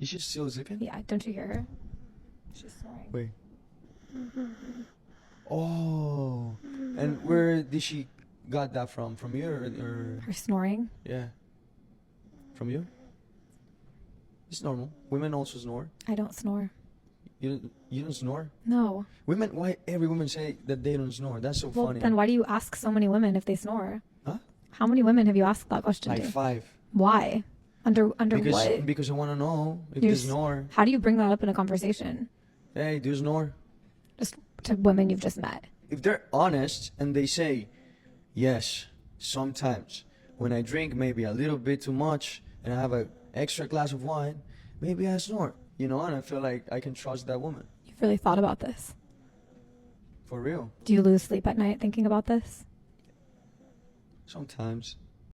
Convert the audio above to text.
Is she still sleeping? Yeah, don't you hear her? She's snoring. Wait. Oh. And where did she got that from? From you or Her snoring? yeah. From you? It's normal. Women also snore. I don't snore. You don't snore? No. Women, why every woman say that they don't snore? That's so Well, funny. then why do you ask so many women if they snore? Huh? How many women have you asked that question Like to? 5. Why? Under Because what? because I want to know if You're they s- snore. How do you bring that up in a conversation? Hey, do you snore? Just to women you've just met. If they're honest and they say, yes, sometimes when I drink maybe a little bit too much and I have an extra glass of wine, maybe I snore. You know, and I feel like I can trust that woman. You've really thought about this. For real. Do you lose sleep at night thinking about this? Sometimes.